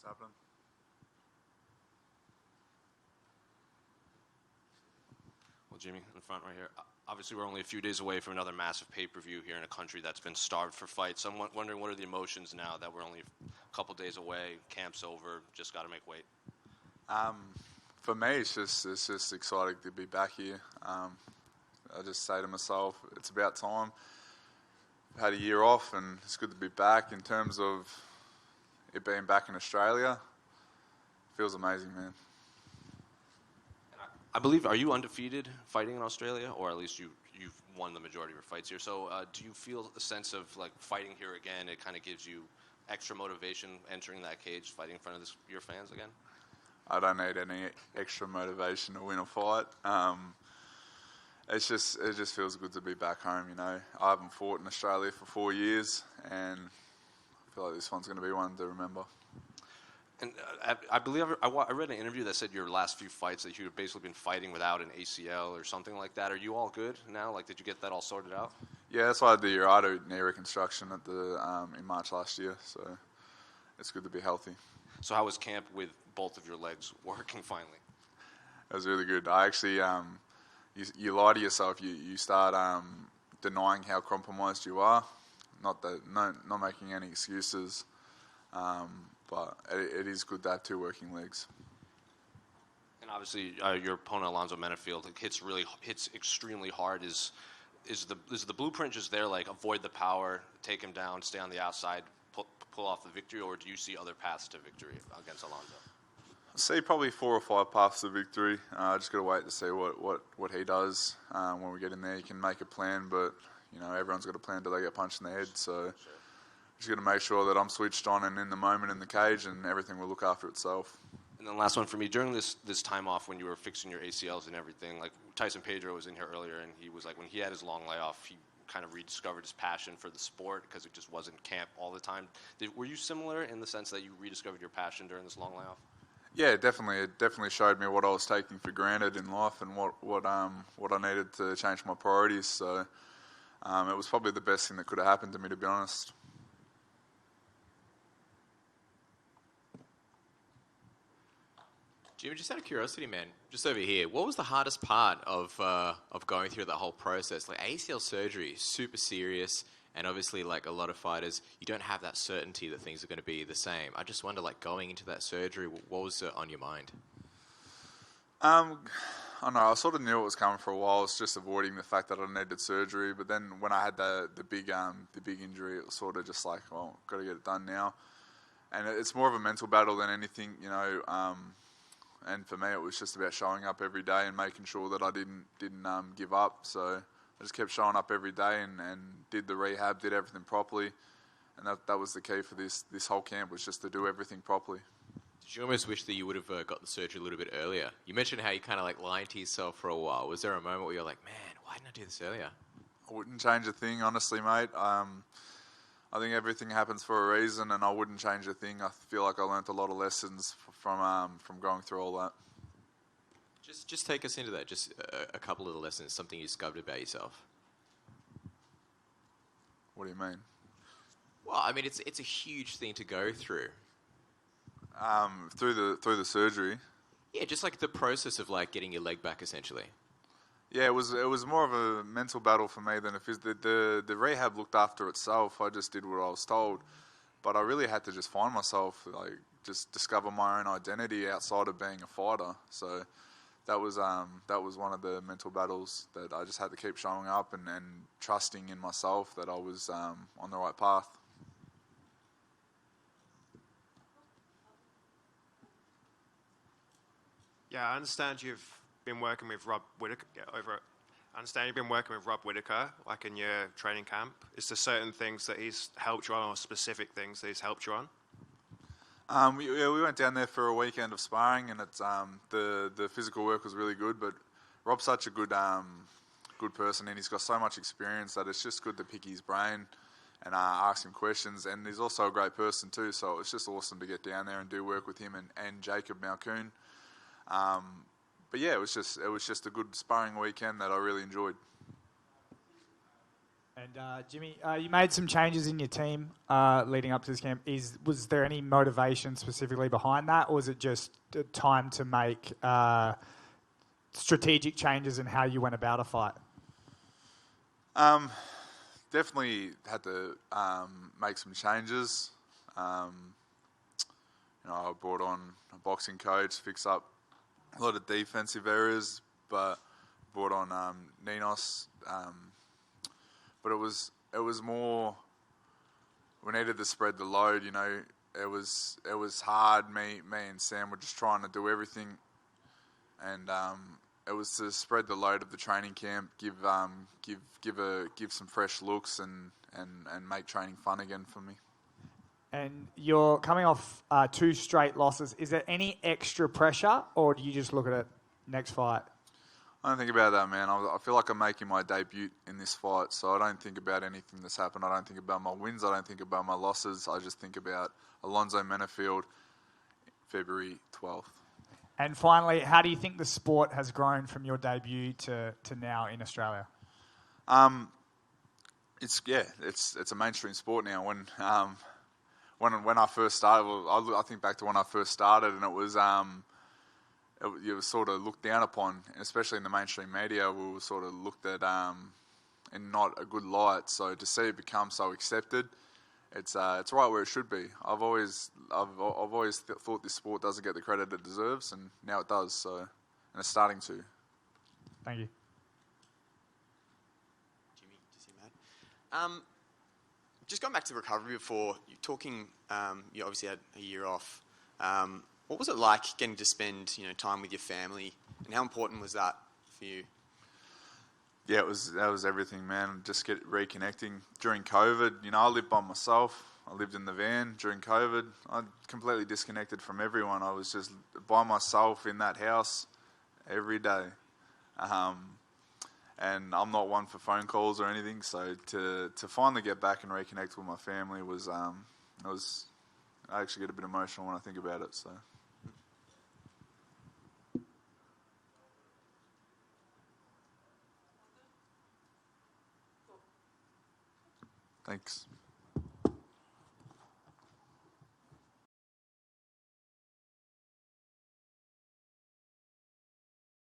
happening. Well, Jimmy, in the front right here. Obviously, we're only a few days away from another massive pay-per-view here in a country that's been starved for fights. So I'm wondering, what are the emotions now that we're only a couple days away, camp's over, just got to make weight? For me, it's just exciting to be back here. I just say to myself, it's about time. I've had a year off, and it's good to be back. In terms of it being back in Australia, it feels amazing, man. I believe, are you undefeated fighting in Australia, or at least you've won the majority of your fights here? So do you feel a sense of like fighting here again? It kind of gives you extra motivation entering that cage, fighting in front of your fans again? I don't need any extra motivation to win a fight. It just feels good to be back home. You know, I haven't fought in Australia for 4 years, and I feel like this one's going to be one to remember. And I believe I read an interview that said your last few fights that you've basically been fighting without an ACL or something like that. Are you all good now? Like, did you get that all sorted out? Yeah, that's why I had the Urado knee reconstruction at in March last year. So it's good to be healthy. So how was camp with both of your legs working finally? It was really good. I actually, you lie to yourself. You start denying how compromised you are. Not making any excuses. But it is good to have two working legs. And obviously, your opponent Alonzo Menafield hits extremely hard. Is the blueprint just there? Like, avoid the power, take him down, stay on the outside, pull off the victory, or do you see other paths to victory against Alonzo? I see probably 4 or 5 paths to victory. I just got to wait to see what he does when we get in there. You can make a plan, but you know everyone's got a plan till they get punched in the head. So. Sure. Just got to make sure that I'm switched on and in the moment in the cage, and everything will look after itself. And then last one for me, during this time off when you were fixing your ACLs and everything, like Tyson Pedro was in here earlier, and he was like, when he had his long layoff, he kind of rediscovered his passion for the sport because it just wasn't camp all the time. Were you similar in the sense that you rediscovered your passion during this long layoff? Yeah, definitely. It definitely showed me what I was taking for granted in life and what I needed to change my priorities. So it was probably the best thing that could have happened to me, to be honest. Jimmy, just out of curiosity, man, just over here, what was the hardest part of going through that whole process? Like, ACL surgery is super serious, and obviously, like a lot of fighters, you don't have that certainty that things are going to be the same. I just wonder, like, going into that surgery, what was on your mind? I don't know. I sort of knew it was coming for a while. I was just avoiding the fact that I needed surgery. But then when I had the big injury, it was sort of just like, well, got to get it done now. And it's more of a mental battle than anything, you know. And for me, it was just about showing up every day and making sure that I didn't give up. So I just kept showing up every day and did the rehab, did everything properly. And that was the key for this whole camp, was just to do everything properly. Did you almost wish that you would have got the surgery a little bit earlier? You mentioned how you kind of like lying to yourself for a while. Was there a moment where you're like, man, why didn't I do this earlier? I wouldn't change a thing, honestly, mate. I think everything happens for a reason, and I wouldn't change a thing. I feel like I learnt a lot of lessons from going through all that. Just take us into that. Just a couple of the lessons, something you discovered about yourself. What do you mean? Well, I mean, it's a huge thing to go through. Through the surgery. Yeah, just like the process of like getting your leg back, essentially. Yeah, it was more of a mental battle for me than a physical. The rehab looked after itself. I just did what I was told, but I really had to just find myself, like just discover my own identity outside of being a fighter. So that was one of the mental battles that I just had to keep showing up and trusting in myself that I was on the right path. Yeah, I understand you've been working with Rob Whittaker I understand you've been working with Rob Whittaker, like in your training camp. Is there certain things that he's helped you on, or specific things that he's helped you on? We went down there for a weekend of sparring, and it's the physical work was really good. But Rob's such a good person, and he's got so much experience that it's just good to pick his brain and ask him questions. And he's also a great person too, so it's just awesome to get down there and do work with him and Jacob Malkoon. But yeah, it was just a good sparring weekend that I really enjoyed. And Jimmy, you made some changes in your team leading up to this camp. Was there any motivation specifically behind that, or was it just time to make strategic changes in how you went about a fight? Definitely had to make some changes. I brought on a boxing coach, fix up a lot of defensive areas, but brought on Ninos. But it was more, we needed to spread the load. It was hard. Me and Sam were just trying to do everything, and it was to spread the load of the training camp, give some fresh looks, and make training fun again for me. And you're coming off 2 straight losses. Is there any extra pressure, or do you just look at it next fight? I don't think about that, man. I feel like I'm making my debut in this fight, so I don't think about anything that's happened. I don't think about my wins. I don't think about my losses. I just think about Alonzo Menafield, February 12th. And finally, how do you think the sport has grown from your debut to now in Australia? It's a mainstream sport now. When I first started, I think back to when I first started, and it was sort of looked down upon, especially in the mainstream media. We were sort of looked at in not a good light. So to see it become so accepted, it's right where it should be. I've always thought this sport doesn't get the credit it deserves, and now it does. So, and it's starting to. Thank you. Jimmy, just you, Matt. Just going back to recovery before, you're talking, you obviously had a year off. What was it like getting to spend time with your family, and how important was that for you? Yeah, that was everything, man. Just reconnecting during COVID. I lived by myself. I lived in the van during COVID. I completely disconnected from everyone. I was just by myself in that house every day. And I'm not one for phone calls or anything. So to finally get back and reconnect with my family was I actually get a bit emotional when I think about it. So. Thanks.